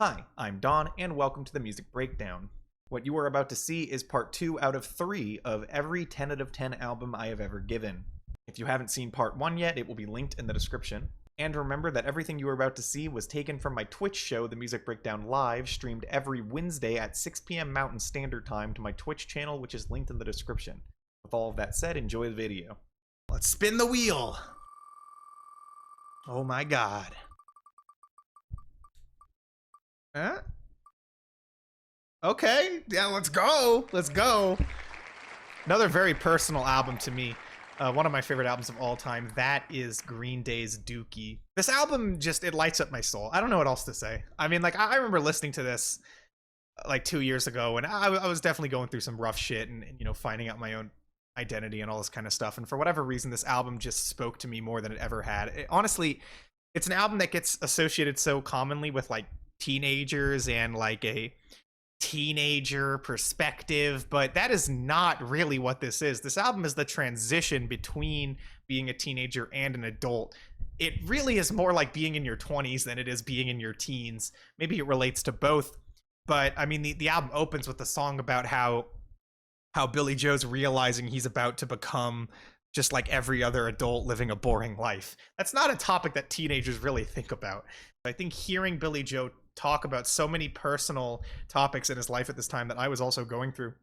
Hi, I'm Don, and welcome to the Music Breakdown. What you are about to see is part 2 out of 3 of every 10 out of 10 album I have ever given. If you haven't seen part 1 yet, it will be linked in the description. And remember that everything you are about to see was taken from my Twitch show, The Music Breakdown Live, streamed every Wednesday at 6 p.m. Mountain Standard Time to my Twitch channel, which is linked in the description. With all of that said, enjoy the video. Let's spin the wheel! Oh my god. Huh? Okay, yeah, let's go. Let's go. Another very personal album to me. One of my favorite albums of all time. That is Green Day's Dookie. This album just, it lights up my soul. I don't know what else to say. I mean, like, I remember listening to this like 2 years ago, and I was definitely going through some rough shit and, you know, finding out my own identity and all this kind of stuff. And for whatever reason, this album just spoke to me more than it ever had. Honestly, it's an album that gets associated so commonly with, like, teenagers and like a teenager perspective, but that is not really what this is. This album is the transition between being a teenager and an adult. It really is more like being in your 20s than it is being in your teens. Maybe it relates to both, but I mean, the album opens with a song about how Billy Joe's realizing he's about to become just like every other adult living a boring life. That's not a topic that teenagers really think about. I think hearing Billy Joe talk about so many personal topics in his life at this time that I was also going through,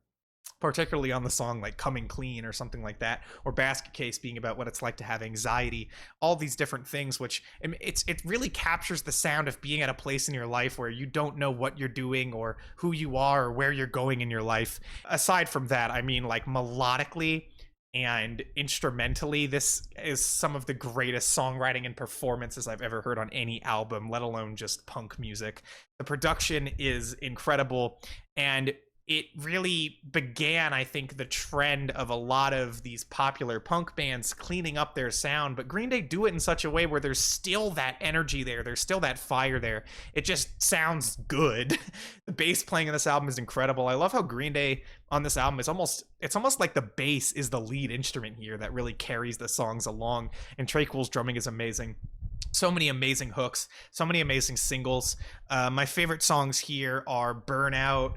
particularly on the song like Coming Clean or something like that, or Basket Case being about what it's like to have anxiety, all these different things, which it really captures the sound of being at a place in your life where you don't know what you're doing or who you are or where you're going in your life. Aside from that, I mean, like, melodically and instrumentally, this is some of the greatest songwriting and performances I've ever heard on any album, let alone just punk music. The production is incredible, and it really began, I think, the trend of a lot of these popular punk bands cleaning up their sound, but Green Day do it in such a way where there's still that energy there, there's still that fire there. It just sounds good. The bass playing in this album is incredible. I love how Green Day on this album is it's almost like the bass is the lead instrument here that really carries the songs along, and Trey Cool's drumming is amazing. So many amazing hooks, so many amazing singles. My favorite songs here are Burnout,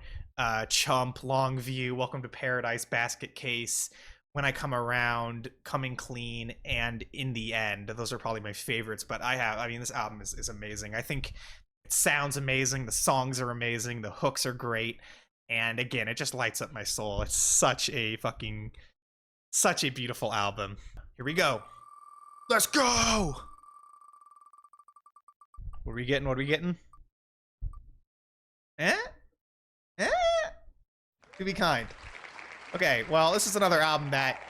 Chump, Long View, Welcome to Paradise, Basket Case, When I Come Around, Coming Clean, and In the End. Those are probably my favorites, but I mean, this album is amazing. I think it sounds amazing, the songs are amazing, the hooks are great, and again, it just lights up my soul. It's such a beautiful album. Here we go. Let's go! What are we getting? What are we getting? Eh? Eh? To be kind. Okay, well, this is another album that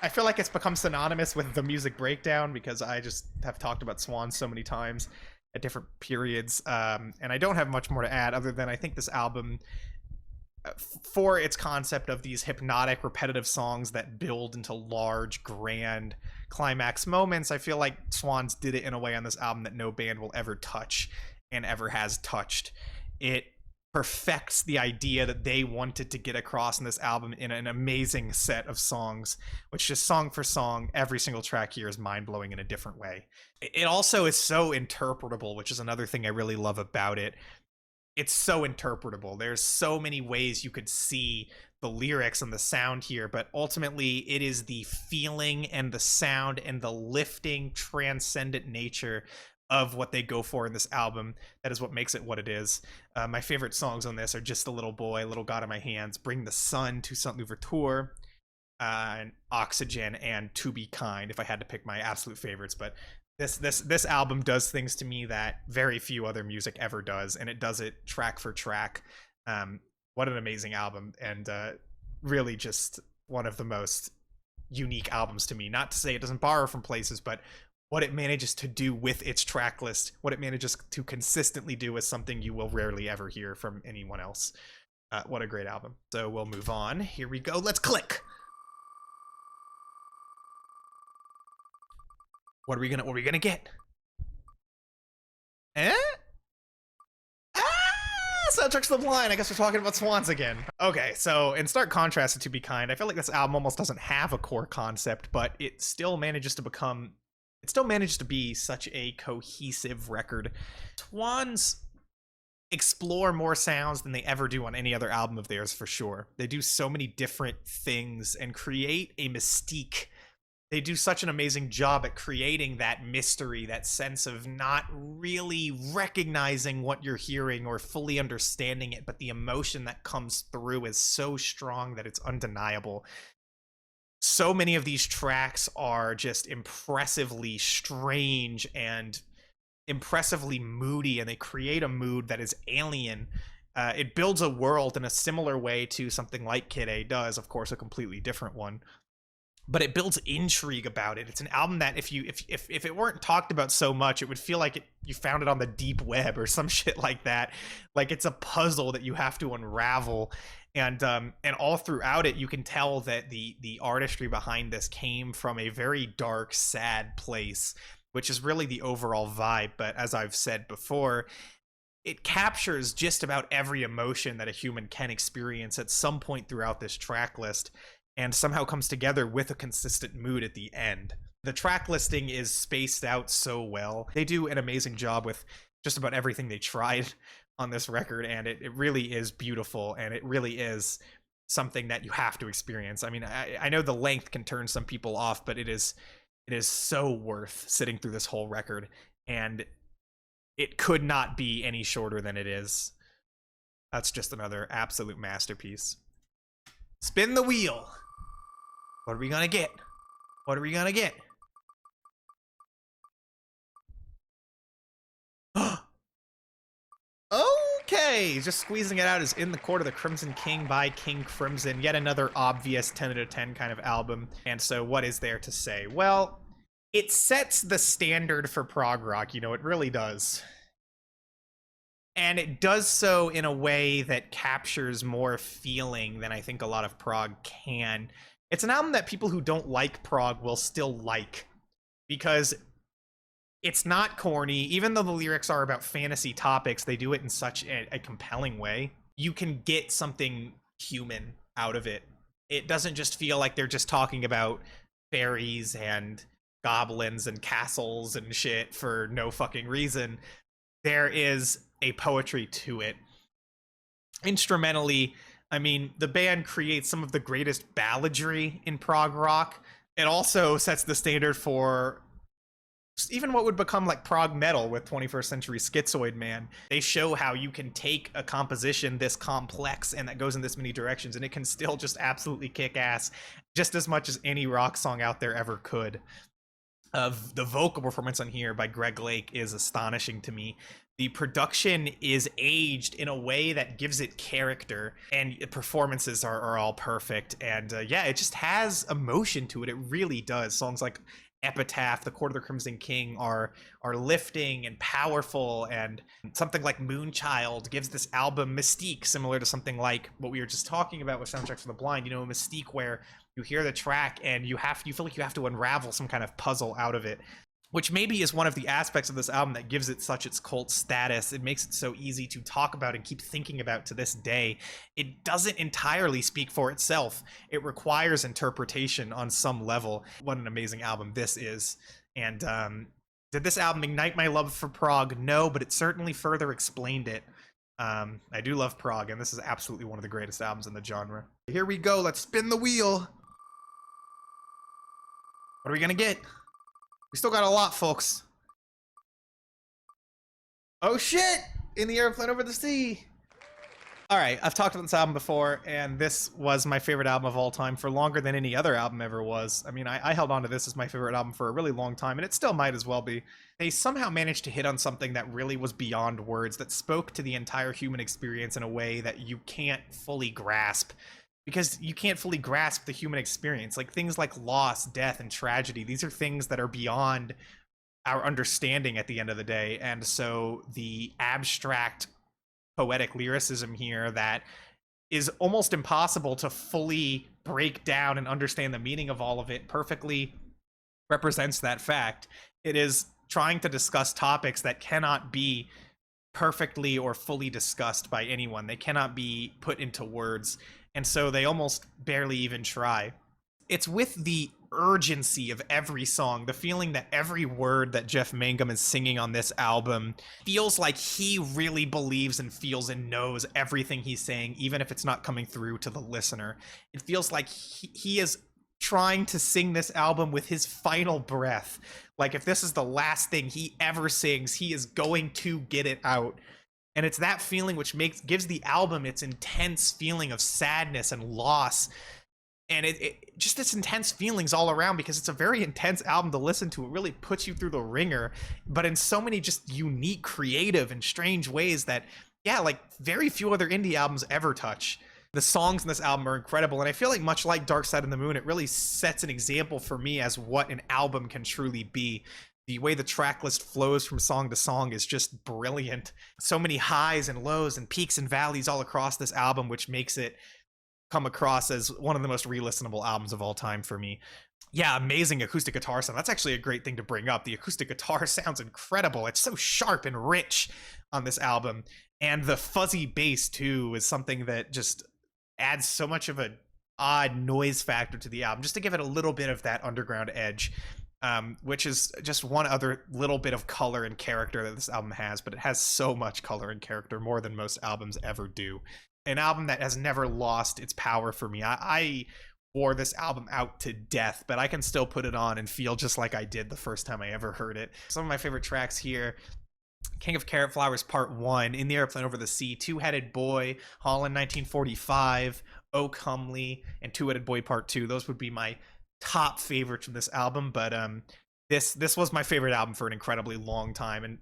I feel like it's become synonymous with the Music Breakdown because I just have talked about Swans so many times at different periods, and I don't have much more to add other than I think this album, for its concept of these hypnotic, repetitive songs that build into large, grand climax moments, I feel like Swans did it in a way on this album that no band will ever touch and ever has touched. It perfects the idea that they wanted to get across in this album in an amazing set of songs, which just song for song, every single track here is mind-blowing in a different way. It also is so interpretable, which is another thing I really love about it. It's so interpretable. There's so many ways you could see the lyrics and the sound here, but ultimately it is the feeling and the sound and the lifting, transcendent nature of what they go for in this album that is what makes it what it is. My favorite songs on this are Just a Little Boy, Little God in My Hands, Bring the Sun, Toussaint Louverture, and Oxygen, and To Be Kind, if I had to pick my absolute favorites. But this album does things to me that very few other music ever does, and it does it track for track. What an amazing album, and really just one of the most unique albums to me. Not to say it doesn't borrow from places, but what it manages to do with its track list, what it manages to consistently do, is something you will rarely ever hear from anyone else. What a great album. So we'll move on. Here we go. Let's click. What are we gonna get? Eh? Soundtrack to the Blind. I guess we're talking about Swans again. Okay, so in stark contrast to Be Kind, I feel like this album almost doesn't have a core concept, but it still manages to be such a cohesive record. Swans explore more sounds than they ever do on any other album of theirs, for sure. They do so many different things and create a mystique. They do such an amazing job at creating that mystery, that sense of not really recognizing what you're hearing or fully understanding it, but the emotion that comes through is so strong that it's undeniable. So many of these tracks are just impressively strange and impressively moody, and they create a mood that is alien. It builds a world in a similar way to something like Kid A does, of course, a completely different one. But it builds intrigue about it. It's an album that if it weren't talked about so much, it would feel like you found it on the deep web or some shit like that. Like it's a puzzle that you have to unravel. And all throughout it, you can tell that the artistry behind this came from a very dark, sad place, which is really the overall vibe. But as I've said before, it captures just about every emotion that a human can experience at some point throughout this track list, and somehow comes together with a consistent mood at the end. The track listing is spaced out so well. They do an amazing job with just about everything they tried on this record, and it really is beautiful, and it really is something that you have to experience. I mean, I know the length can turn some people off, but it is so worth sitting through this whole record, and it could not be any shorter than it is. That's just another absolute masterpiece. Spin the wheel. What are we gonna get? What are we gonna get? Okay, just squeezing it out is In the Court of the Crimson King by King Crimson. Yet another obvious 10 out of 10 kind of album. And so what is there to say? Well, it sets the standard for prog rock, you know, it really does. And it does so in a way that captures more feeling than I think a lot of prog can. It's an album that people who don't like prog will still like, because it's not corny. Even though the lyrics are about fantasy topics, they do it in such a compelling way. You can get something human out of it. It doesn't just feel like they're just talking about fairies and goblins and castles and shit for no fucking reason. There is a poetry to it. Instrumentally, I mean, the band creates some of the greatest balladry in prog rock. It also sets the standard for even what would become like prog metal with 21st Century Schizoid Man. They show how you can take a composition this complex and that goes in this many directions, and it can still just absolutely kick ass just as much as any rock song out there ever could. The vocal performance on here by Greg Lake is astonishing to me. The production is aged in a way that gives it character, and performances are all perfect. And yeah, it just has emotion to it. It really does. Songs like Epitaph, The Court of the Crimson King are lifting and powerful, and something like Moonchild gives this album mystique, similar to something like what we were just talking about with Soundtrack for the Blind. You know, a mystique where you hear the track and you feel like you have to unravel some kind of puzzle out of it, which maybe is one of the aspects of this album that gives it such its cult status. It makes it so easy to talk about and keep thinking about to this day. It doesn't entirely speak for itself. It requires interpretation on some level. What an amazing album this is. And did this album ignite my love for prog? No, but it certainly further explained it. I do love prog, and this is absolutely one of the greatest albums in the genre. Here we go. Let's spin the wheel. What are we gonna get? We still got a lot, folks. Oh shit! In the Aeroplane Over the Sea! Alright, I've talked about this album before, and this was my favorite album of all time for longer than any other album ever was. I mean, I held on to this as my favorite album for a really long time, and it still might as well be. They somehow managed to hit on something that really was beyond words, that spoke to the entire human experience in a way that you can't fully grasp. Because you can't fully grasp the human experience. Like things like loss, death, and tragedy, these are things that are beyond our understanding at the end of the day. And so the abstract poetic lyricism here that is almost impossible to fully break down and understand the meaning of all of it perfectly represents that fact. It is trying to discuss topics that cannot be perfectly or fully discussed by anyone. They cannot be put into words. And so they almost barely even try. it's with the urgency of every song, the feeling that every word that Jeff Mangum is singing on this album feels like he really believes and feels and knows everything he's saying, even if it's not coming through to the listener. It feels like he is trying to sing this album with his final breath. Like if this is the last thing he ever sings, he is going to get it out. And it's that feeling which gives the album its intense feeling of sadness and loss. And it just this intense feelings all around, because it's a very intense album to listen to. It really puts you through the ringer, but in so many just unique, creative, and strange ways that, yeah, like very few other indie albums ever touch. The songs in this album are incredible, and I feel like much like Dark Side of the Moon, it really sets an example for me as what an album can truly be. The way the track list flows from song to song is just brilliant. So many highs and lows and peaks and valleys all across this album, which makes it come across as one of the most re-listenable albums of all time for me. Yeah, amazing acoustic guitar sound. That's actually a great thing to bring up. The acoustic guitar sounds incredible. It's so sharp and rich on this album. And the fuzzy bass, too, is something that just adds so much of an odd noise factor to the album, just to give it a little bit of that underground edge, which is just one other little bit of color and character that this album has. But it has so much color and character, more than most albums ever do. An album that has never lost its power for me. I wore this album out to death, but I can still put it on and feel just like I did the first time I ever heard it. Some of my favorite tracks here: King of Carrot Flowers Part 1, In the Aeroplane Over the Sea, Two-Headed Boy, Holland 1945, Oh Comely, and Two-Headed Boy Part 2. Those would be my top favorites from this album, but this was my favorite album for an incredibly long time, and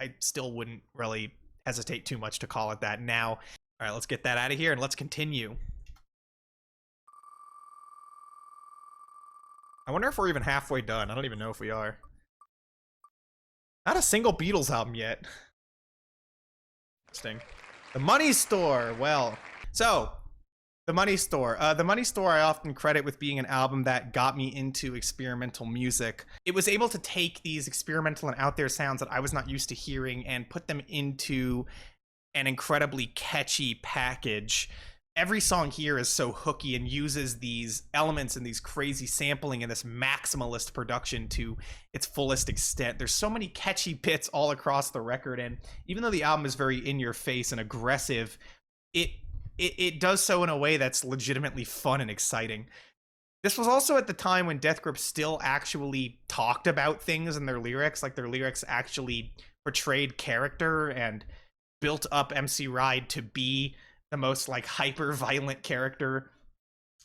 I still wouldn't really hesitate too much to call it that now. All right, let's get that out of here and let's continue. I wonder if we're even halfway done. I don't even know if we are. Not a single Beatles album yet. Interesting. The Money Store. Well, so The Money Store. The Money Store I often credit with being an album that got me into experimental music. It was able to take these experimental and out there sounds that I was not used to hearing and put them into an incredibly catchy package. Every song here is so hooky and uses these elements and these crazy sampling and this maximalist production to its fullest extent. There's so many catchy bits all across the record, and even though the album is very in your face and aggressive, it does so in a way that's legitimately fun and exciting. This was also at the time when Death Grip still actually talked about things in their lyrics, like their lyrics actually portrayed character and built up MC Ride to be the most like hyper violent character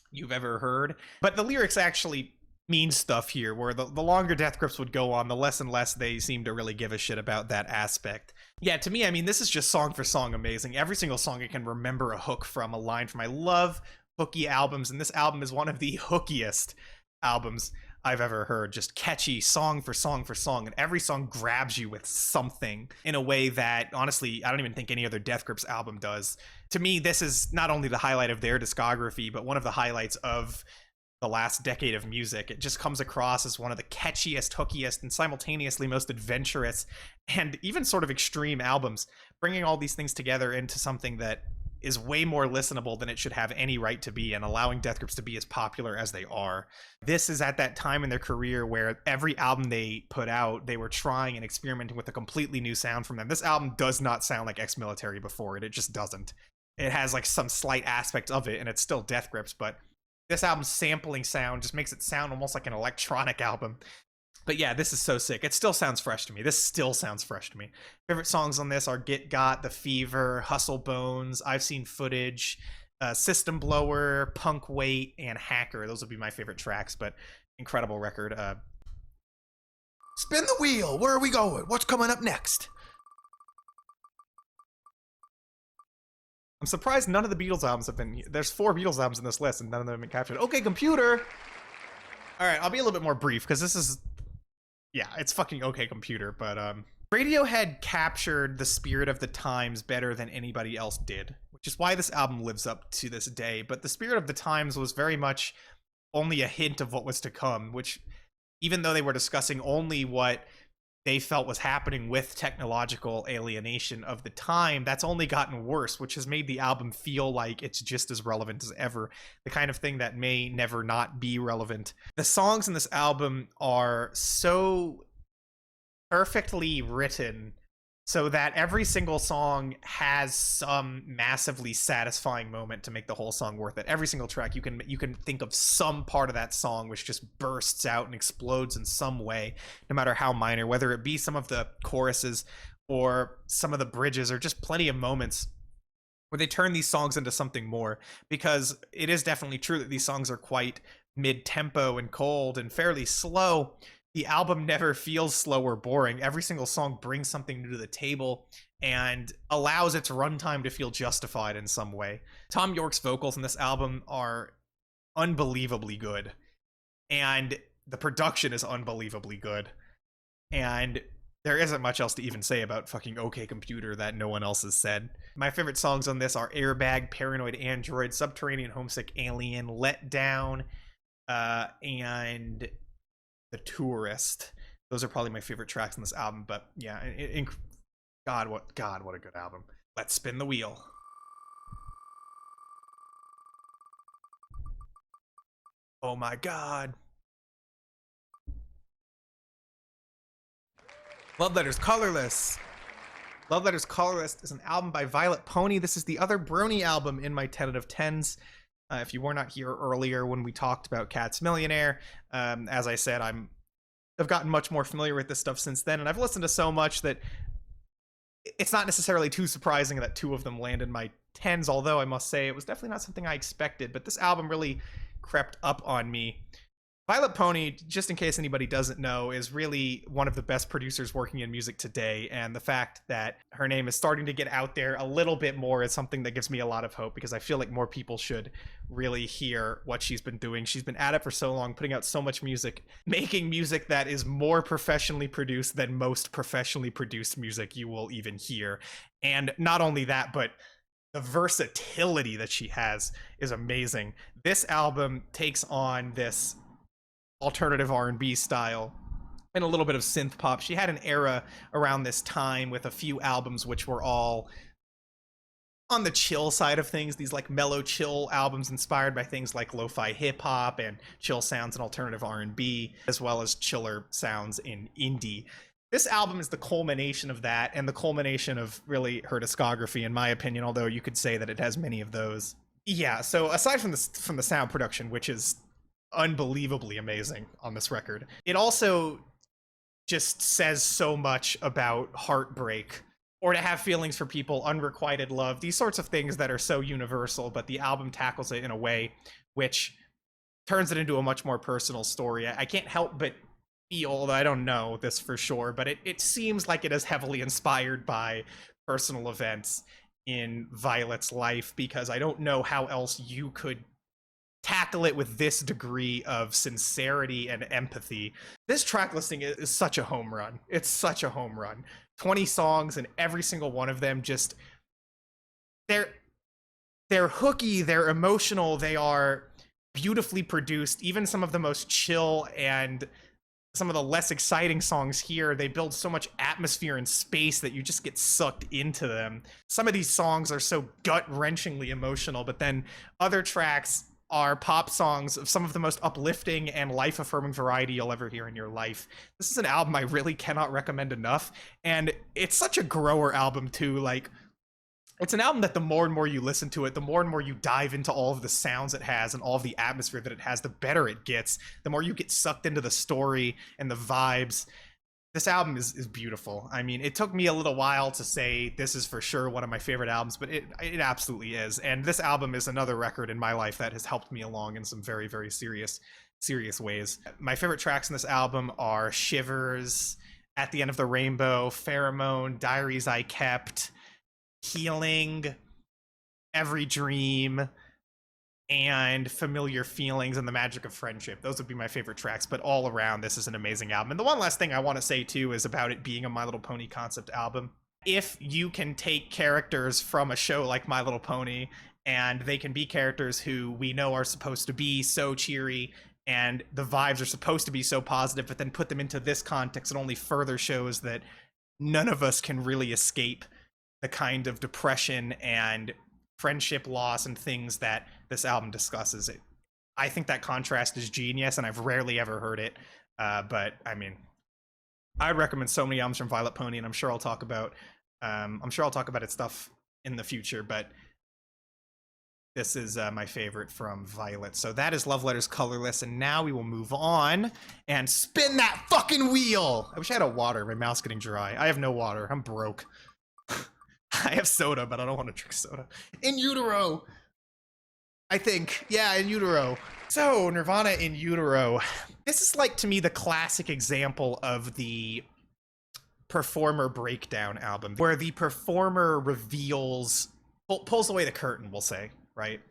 you've ever heard. But the lyrics actually mean stuff here, where the longer Death Grips would go on, the less and less they seem to really give a shit about that aspect. Yeah, to me, I mean, this is just song for song amazing. Every single song I can remember a hook from, a line from. I love hooky albums, and this album is one of the hookiest albums I've ever heard. Just catchy song for song for song, and every song grabs you with something in a way that, honestly, I don't even think any other Death Grips album does. To me, this is not only the highlight of their discography, but one of the highlights of the last decade of music. It just comes across as one of the catchiest, hookiest, and simultaneously most adventurous and even sort of extreme albums, bringing all these things together into something that is way more listenable than it should have any right to be, and allowing Death Grips to be as popular as they are. This is at that time in their career where every album they put out, they were trying and experimenting with a completely new sound from them. This album does not sound like Ex-Military before it. It just doesn't. It has like some slight aspect of it, and it's still Death Grips, but this album's sampling sound just makes it sound almost like an electronic album. But yeah, this is so sick. It still sounds fresh to me. This still sounds fresh to me. Favorite songs on this are Get Got, The Fever, Hustle Bones, I've Seen Footage, System Blower, Punk Weight, and Hacker. Those would be my favorite tracks, but incredible record. Spin the wheel. Where are we going? What's coming up next? I'm surprised none of the Beatles albums have been... There's 4 Beatles albums in this list, and none of them have been captured. Okay, computer! Alright, I'll be a little bit more brief, because this is... Yeah, it's fucking okay, computer, but Radiohead captured the spirit of the times better than anybody else did, which is why this album lives up to this day. But the spirit of the times was very much only a hint of what was to come, which, even though they were discussing only what they felt was happening with technological alienation of the time, that's only gotten worse, which has made the album feel like it's just as relevant as ever. The kind of thing that may never not be relevant. The songs in this album are so perfectly written so that every single song has some massively satisfying moment to make the whole song worth it. Every single track, you can think of some part of that song which just bursts out and explodes in some way, no matter how minor, whether it be some of the choruses or some of the bridges or just plenty of moments where they turn these songs into something more. Because it is definitely true that these songs are quite mid-tempo and cold and fairly slow. The album never feels slow or boring. Every single song brings something new to the table and allows its runtime to feel justified in some way. Tom York's vocals in this album are unbelievably good, and the production is unbelievably good, and there isn't much else to even say about fucking OK Computer that no one else has said. My favorite songs on this are Airbag, Paranoid Android, Subterranean Homesick Alien, Let Down, and The Tourist. Those are probably my favorite tracks on this album, but yeah, God, what a good album. Let's spin the wheel. Oh my God. Love Letters Colourless. Love Letters Colourless is an album by Vylet Pony. This is the other Brony album in my 10 out of 10s. If you were not here earlier when we talked about Cat's Millionaire, as I said, I've gotten much more familiar with this stuff since then, and I've listened to so much that it's not necessarily too surprising that two of them land in my 10s, although I must say it was definitely not something I expected, but this album really crept up on me. Vylet Pony, just in case anybody doesn't know, is really one of the best producers working in music today, and the fact that her name is starting to get out there a little bit more is something that gives me a lot of hope, because I feel like more people should really hear what she's been doing. She's been at it for so long, putting out so much music, making music that is more professionally produced than most professionally produced music you will even hear. And not only that, but the versatility that she has is amazing. This album takes on this alternative R&B style and a little bit of synth pop. She had an era around this time with a few albums which were all on the chill side of things, these like mellow chill albums inspired by things like lo-fi hip-hop and chill sounds in alternative R&B, as well as chiller sounds in indie. This album is the culmination of that, and the culmination of really her discography, in my opinion, although you could say that it has many of those. Yeah, so aside from the sound production, which is unbelievably amazing on this record, it also just says so much about heartbreak, or to have feelings for people, unrequited love, these sorts of things that are so universal, but the album tackles it in a way which turns it into a much more personal story. I can't help but feel, although I don't know this for sure, but it seems like it is heavily inspired by personal events in Vylet's life, because I don't know how else you could tackle it with this degree of sincerity and empathy. This track listing is such a home run. It's such a home run. 20 songs, and every single one of them just, they're hooky, they're emotional, they are beautifully produced. Even some of the most chill and some of the less exciting songs here, they build so much atmosphere and space that you just get sucked into them. Some of these songs are so gut-wrenchingly emotional, but then other tracks are pop songs of some of the most uplifting and life-affirming variety you'll ever hear in your life. This is an album I really cannot recommend enough, and it's such a grower album too. Like, it's an album that the more and more you listen to it, the more and more you dive into all of the sounds it has and all of the atmosphere that it has, the better it gets, the more you get sucked into the story and the vibes. This album is beautiful. I mean, it took me a little while to say this is for sure one of my favorite albums, but it absolutely is. And this album is another record in my life that has helped me along in some very, very serious ways. My favorite tracks in this album are Shivers, At the End of the Rainbow, Pheromone, Diaries I Kept, Healing, Every Dream, and Familiar Feelings, and The Magic of Friendship. Those would be my favorite tracks, but all around, this is an amazing album. And the one last thing I want to say too is about it being a My Little Pony concept album. If you can take characters from a show like My Little Pony, and they can be characters who we know are supposed to be so cheery and the vibes are supposed to be so positive, but then put them into this context, it only further shows that none of us can really escape the kind of depression and friendship loss and things that this album discusses. I think that contrast is genius, and I've rarely ever heard it. But I mean, I'd recommend so many albums from Violet Pony, and I'm sure I'll talk about its stuff in the future. But this is my favorite from Vylet. So that is Love Letters Colourless, and now we will move on and spin that fucking wheel. I wish I had a water. My mouth's getting dry. I have no water. I'm broke. I have soda, but I don't want to drink soda. In Utero, I think. Yeah, In Utero. So, Nirvana In Utero. This is, like, to me, the classic example of the performer breakdown album, where the performer reveals, pulls away the curtain, we'll say, right?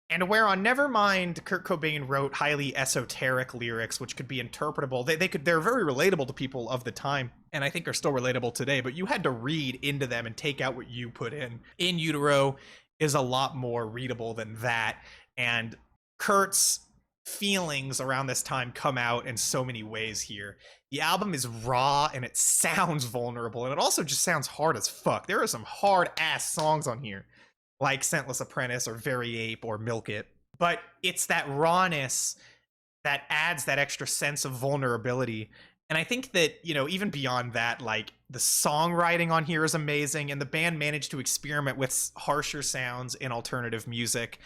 And where on Nevermind, Kurt Cobain wrote highly esoteric lyrics, which could be interpretable. They're very relatable to people of the time, and I think are still relatable today, but you had to read into them and take out what you put in. In Utero is a lot more readable than that, and Kurt's feelings around this time come out in so many ways here. The album is raw, and it sounds vulnerable, and it also just sounds hard as fuck. There are some hard-ass songs on here, like Scentless Apprentice or Very Ape or Milk It. But it's that rawness that adds that extra sense of vulnerability. And I think that, you know, even beyond that, like, the songwriting on here is amazing, and the band managed to experiment with harsher sounds in alternative music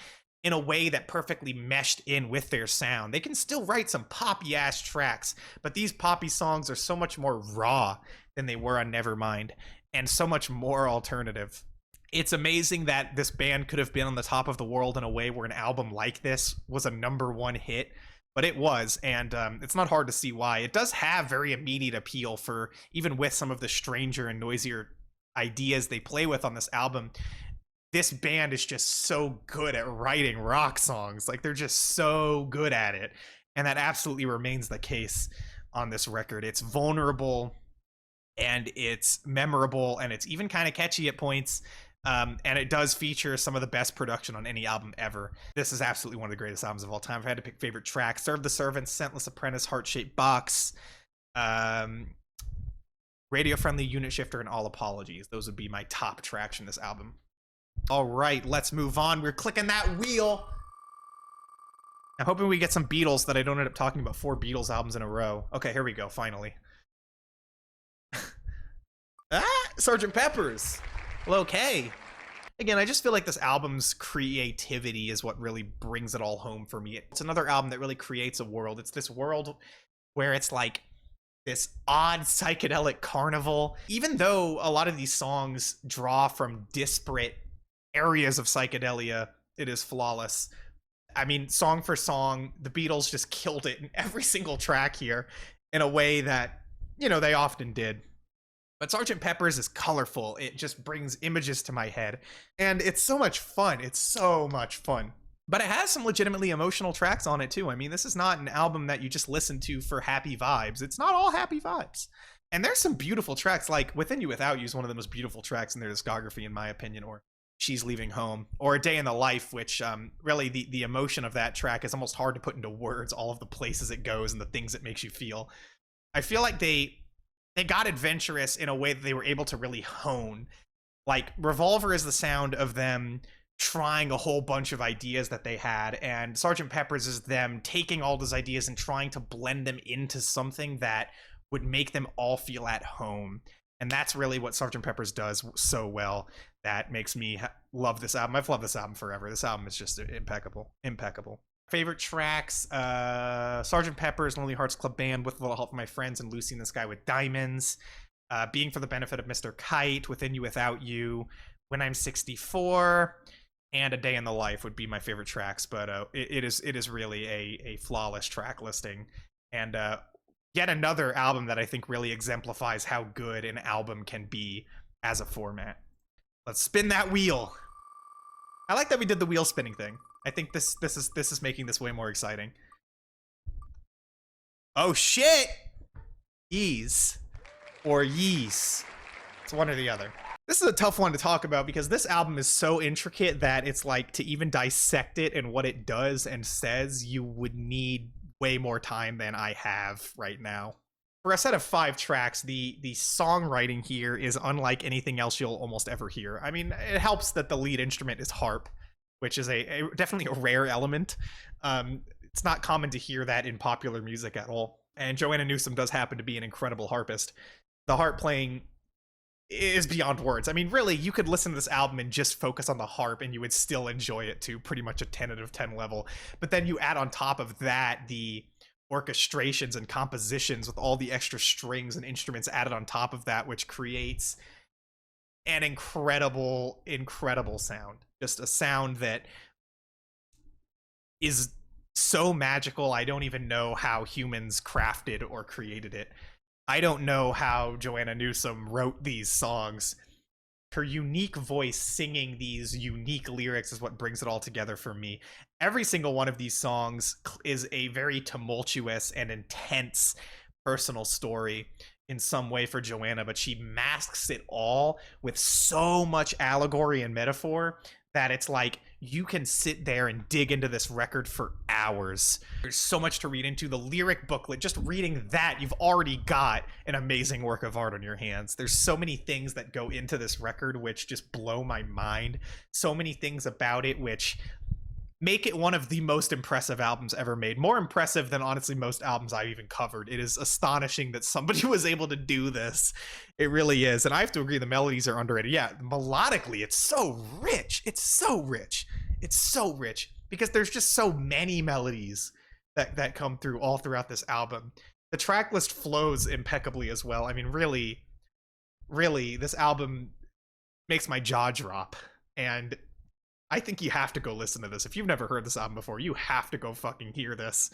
in a way that perfectly meshed in with their sound. They can still write some poppy-ass tracks, but these poppy songs are so much more raw than they were on Nevermind, and so much more alternative. It's amazing that this band could have been on the top of the world in a way where an album like this was a #1 hit, but it was, and it's not hard to see why. It does have very immediate appeal for, even with some of the stranger and noisier ideas they play with on this album, this band is just so good at writing rock songs. Like, they're just so good at it, and that absolutely remains the case on this record. It's vulnerable, and it's memorable, and it's even kind of catchy at points. And it does feature some of the best production on any album ever. This is absolutely one of the greatest albums of all time. If I had to pick favorite tracks, Serve the Servants, Scentless Apprentice, Heart-Shaped Box, Radio-Friendly, Unit Shifter, and All Apologies. Those would be my top tracks from this album. All right, let's move on. We're clicking that wheel. I'm hoping we get some Beatles, that I don't end up talking about 4 Beatles albums in a row. Okay, here we go, finally. Sgt. Pepper's. Well, okay. Again, I just feel like this album's creativity is what really brings it all home for me. It's another album that really creates a world. It's this world where it's like this odd psychedelic carnival. Even though a lot of these songs draw from disparate areas of psychedelia, it is flawless. I mean, song for song, the Beatles just killed it in every single track here in a way that, you know, they often did. But Sgt. Pepper's is colorful. It just brings images to my head. And it's so much fun. It's so much fun. But it has some legitimately emotional tracks on it, too. I mean, this is not an album that you just listen to for happy vibes. It's not all happy vibes. And there's some beautiful tracks, like Within You Without You is one of the most beautiful tracks in their discography, in my opinion, or She's Leaving Home, or A Day in the Life, which really the emotion of that track is almost hard to put into words, all of the places it goes and the things it makes you feel. I feel like they got adventurous in a way that they were able to really hone. Like, Revolver is the sound of them trying a whole bunch of ideas that they had, and Sgt. Pepper's is them taking all those ideas and trying to blend them into something that would make them all feel at home. And that's really what Sgt. Pepper's does so well. That makes me love this album. I've loved this album forever. This album is just impeccable. Impeccable. Favorite tracks, Sgt. Pepper's Lonely Hearts Club Band, With a Little Help from My Friends, and Lucy in the Sky with Diamonds, Being for the Benefit of Mr. Kite, Within You Without You, When I'm 64, and A Day in the Life would be my favorite tracks. But it is really a flawless track listing, and yet another album that I think really exemplifies how good an album can be as a format. Let's spin that wheel. I like that we did the wheel spinning thing. I think this is making this way more exciting. Oh shit! Ease. Or yees. It's one or the other. This is a tough one to talk about because this album is so intricate that it's like, to even dissect it and what it does and says, you would need way more time than I have right now. For a set of 5 tracks, the songwriting here is unlike anything else you'll almost ever hear. I mean, it helps that the lead instrument is harp, which is definitely a rare element. It's not common to hear that in popular music at all. And Joanna Newsom does happen to be an incredible harpist. The harp playing is beyond words. I mean, really, you could listen to this album and just focus on the harp and you would still enjoy it to pretty much a 10 out of 10 level. But then you add on top of that the orchestrations and compositions with all the extra strings and instruments added on top of that, which creates an incredible sound. Just a sound that is so magical. I don't even know how humans crafted or created it. I don't know how Joanna Newsom wrote these songs. Her unique voice singing these unique lyrics is what brings it all together for me. Every single one of these songs is a very tumultuous and intense personal story in some way for Joanna, but she masks it all with so much allegory and metaphor that it's like you can sit there and dig into this record for hours. There's so much to read into. The lyric booklet, just reading that, you've already got an amazing work of art on your hands. There's so many things that go into this record which just blow my mind. So many things about it which make it one of the most impressive albums ever made. More impressive than honestly most albums I've even covered. It is astonishing that somebody was able to do this. It really is. And I have to agree, the melodies are underrated. Yeah, melodically, it's so rich. It's so rich. It's so rich because there's just so many melodies that come through all throughout this album. The track list flows impeccably as well. I mean, really, this album makes my jaw drop. And I think you have to go listen to this. If you've never heard this album before, you have to go fucking hear this.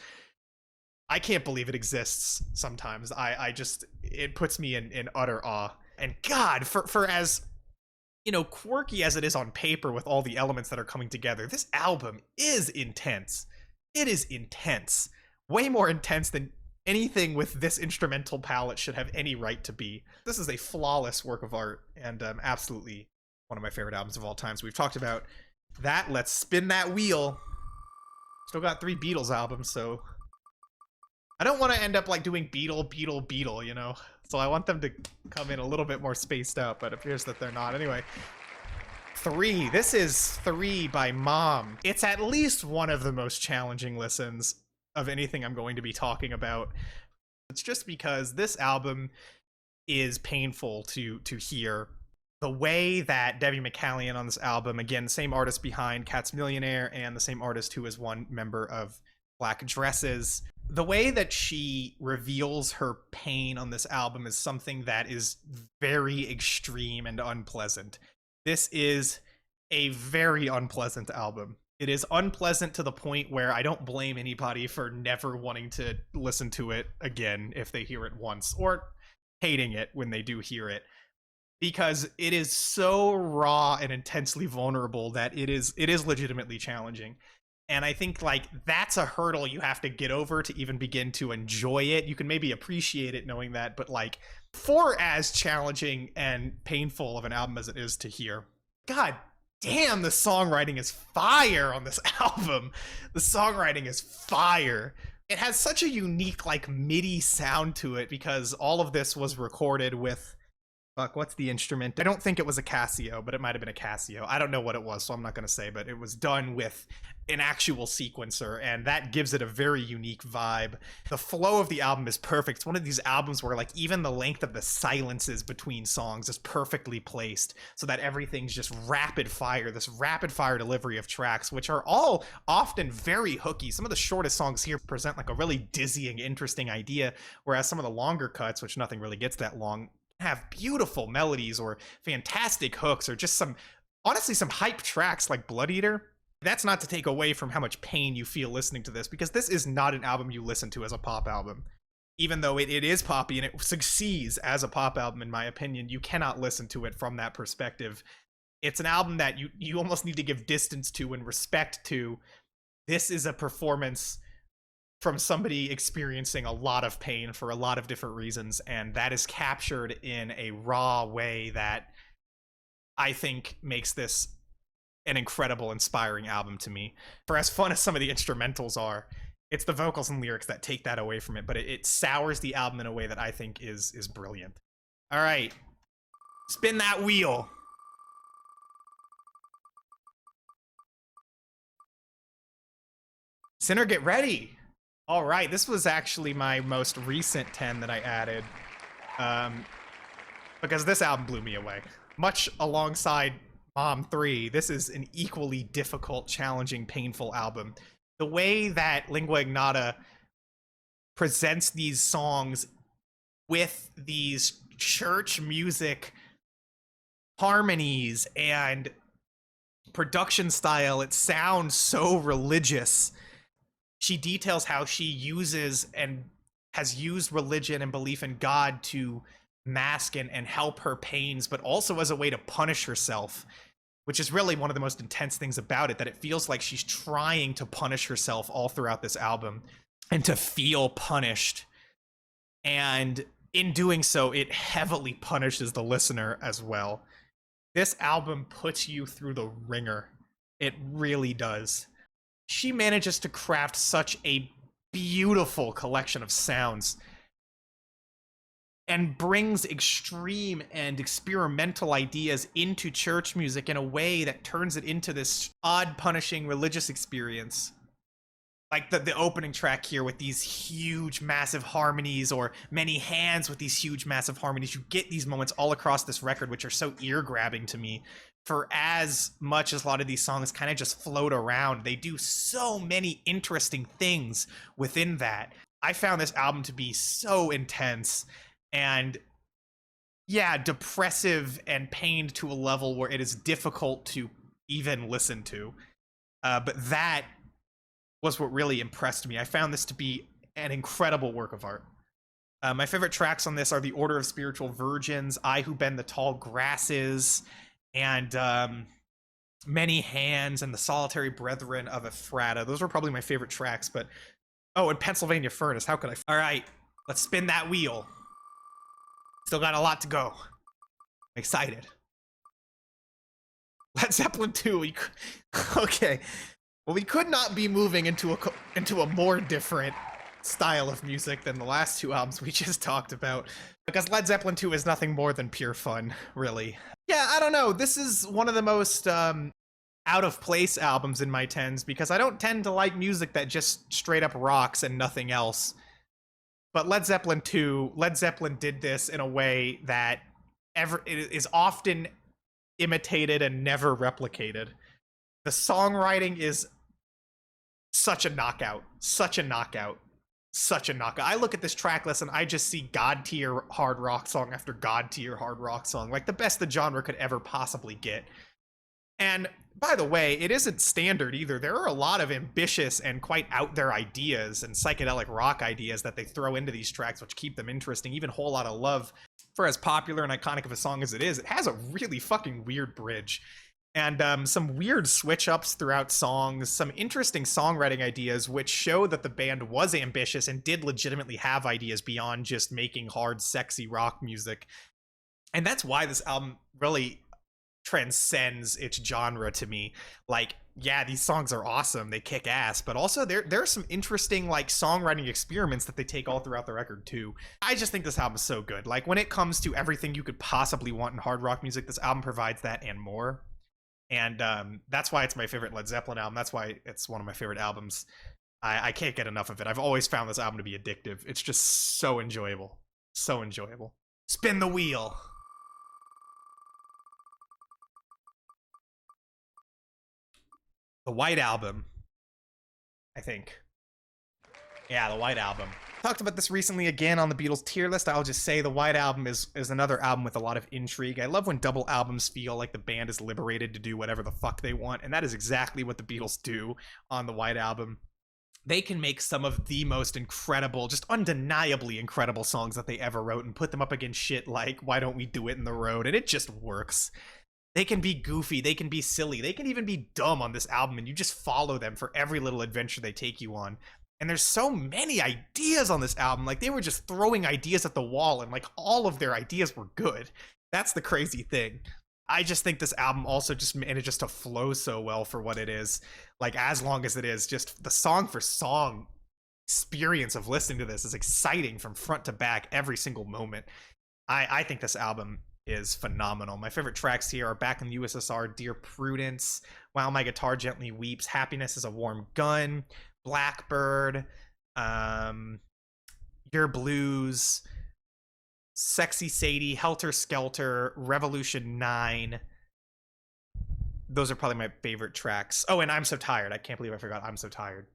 I can't believe it exists sometimes. I just, it puts me in utter awe. And God, for as, you know, quirky as it is on paper with all the elements that are coming together, this album is intense. It is intense. Way more intense than anything with this instrumental palette should have any right to be. This is a flawless work of art and absolutely one of my favorite albums of all time. So we've talked about that. Let's spin that wheel. Still got 3 Beatles albums, so I don't want to end up like doing Beatle, you know? So I want them to come in a little bit more spaced out, but it appears that they're not. Anyway, 3. This is 3 by Mom. It's at least one of the most challenging listens of anything I'm going to be talking about. It's just because this album is painful to hear. The way that Debbie McCallion on this album, again, same artist behind Cat's Millionaire and the same artist who is one member of Black Dresses, the way that she reveals her pain on this album is something that is very extreme and unpleasant. This is a very unpleasant album. It is unpleasant to the point where I don't blame anybody for never wanting to listen to it again if they hear it once, or hating it when they do hear it. Because it is so raw and intensely vulnerable that it is legitimately challenging. And I think like that's a hurdle you have to get over to even begin to enjoy it. You can maybe appreciate it knowing that, but like for as challenging and painful of an album as it is to hear, God damn, the songwriting is fire on this album. The songwriting is fire. It has such a unique like MIDI sound to it because all of this was recorded with, fuck, what's the instrument? I don't think it was a Casio, but it might have been a Casio. I don't know what it was, so I'm not going to say, but it was done with an actual sequencer, and that gives it a very unique vibe. The flow of the album is perfect. It's one of these albums where like even the length of the silences between songs is perfectly placed so that everything's just rapid fire, this rapid fire delivery of tracks, which are all often very hooky. Some of the shortest songs here present like a really dizzying, interesting idea, whereas some of the longer cuts, which nothing really gets that long, have beautiful melodies or fantastic hooks or just some, honestly, some hype tracks like Blood Eater. That's not to take away from how much pain you feel listening to this, because this is not an album you listen to as a pop album. Even though it is poppy and it succeeds as a pop album, in my opinion, you cannot listen to it from that perspective. It's an album that you almost need to give distance to and respect to. This is a performance from somebody experiencing a lot of pain for a lot of different reasons, and that is captured in a raw way that I think makes this an incredible, inspiring album to me. For as fun as some of the instrumentals are, It's the vocals and lyrics that take that away from it, but it sours the album in a way that I think is brilliant. All right, spin that wheel. Sinner, get ready. All right, this was actually my most recent 10 that I added, because this album blew me away. Much alongside Mom 3, this is an equally difficult, challenging, painful album. The way that Lingua Ignota presents these songs with these church music harmonies and production style, it sounds so religious. She details how she uses and has used religion and belief in God to mask and help her pains, but also as a way to punish herself, which is really one of the most intense things about it, that it feels like she's trying to punish herself all throughout this album and to feel punished. And in doing so, it heavily punishes the listener as well. This album puts you through the ringer. It really does. She manages to craft such a beautiful collection of sounds and brings extreme and experimental ideas into church music in a way that turns it into this odd, punishing religious experience. Like the opening track here with these huge, massive harmonies, or Many Hands with these huge, massive harmonies. You get these moments all across this record, which are so ear-grabbing to me. For as much as a lot of these songs kind of just float around, they do so many interesting things within that. I found this album to be so intense and, yeah, depressive and pained to a level where it is difficult to even listen to. But that was what really impressed me. I found this to be an incredible work of art. My favorite tracks on this are The Order of Spiritual Virgins, I Who Bend the Tall Grasses, and Many Hands, and The Solitary Brethren of Ephrata. Those were probably my favorite tracks, but... Oh, and Pennsylvania Furnace, how could I... All right, let's spin that wheel. Still got a lot to go. I'm excited. Led Zeppelin II. Okay. Well, we could not be moving into a more different style of music than the last two albums we just talked about, because Led Zeppelin II is nothing more than pure fun, really. Yeah, I don't know. This is one of the most out of place albums in my 10s, because I don't tend to like music that just straight up rocks and nothing else. But Led Zeppelin did this in a way that it is often imitated and never replicated. The songwriting is such a knockout, such a knockout, such a knockout. I look at this track list and I just see god tier hard rock song after god tier hard rock song, like the best the genre could ever possibly get. And by the way, it isn't standard either. There are a lot of ambitious and quite out there ideas and psychedelic rock ideas that they throw into these tracks, which keep them interesting. Even Whole Lotta Love, for as popular and iconic of a song as it is, it has a really fucking weird bridge. And some weird switch-ups throughout songs, some interesting songwriting ideas, which show that the band was ambitious and did legitimately have ideas beyond just making hard, sexy rock music. And that's why this album really transcends its genre to me. Like, yeah, these songs are awesome, they kick ass, but also there are some interesting, like, songwriting experiments that they take all throughout the record too. I just think this album is so good. Like, when it comes to everything you could possibly want in hard rock music, this album provides that and more. And that's why it's my favorite Led Zeppelin album. That's why it's one of my favorite albums. I can't get enough of it. I've always found this album to be addictive. It's just so enjoyable. So enjoyable. Spin the wheel. The White Album, I think. Yeah, the White Album. Talked about this recently again on the Beatles tier list. I'll just say the White Album is another album with a lot of intrigue. I love when double albums feel like the band is liberated to do whatever the fuck they want, and that is exactly what the Beatles do on the White Album. They can make some of the most incredible, just undeniably incredible songs that they ever wrote and put them up against shit like Why Don't We Do It in the Road, and it just works. They can be goofy, they can be silly, they can even be dumb on this album, and you just follow them for every little adventure they take you on. And there's so many ideas on this album. Like, they were just throwing ideas at the wall, and like all of their ideas were good. That's the crazy thing. I just think this album also just managed to flow so well for what it is. Like, as long as it is, just the song for song experience of listening to this is exciting from front to back every single moment. I think this album is phenomenal. My favorite tracks here are Back in the USSR, Dear Prudence, While My Guitar Gently Weeps, Happiness is a Warm Gun, Blackbird, Your Blues, Sexy Sadie, Helter Skelter, Revolution 9. Those are probably my favorite tracks. Oh, and I'm So Tired. I can't believe I forgot I'm So Tired.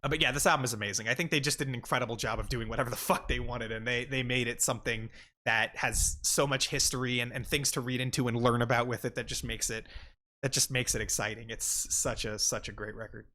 But yeah, this album is amazing. I think they just did an incredible job of doing whatever the fuck they wanted, and they made it something that has so much history and things to read into and learn about with it that just makes it exciting. It's such a great record.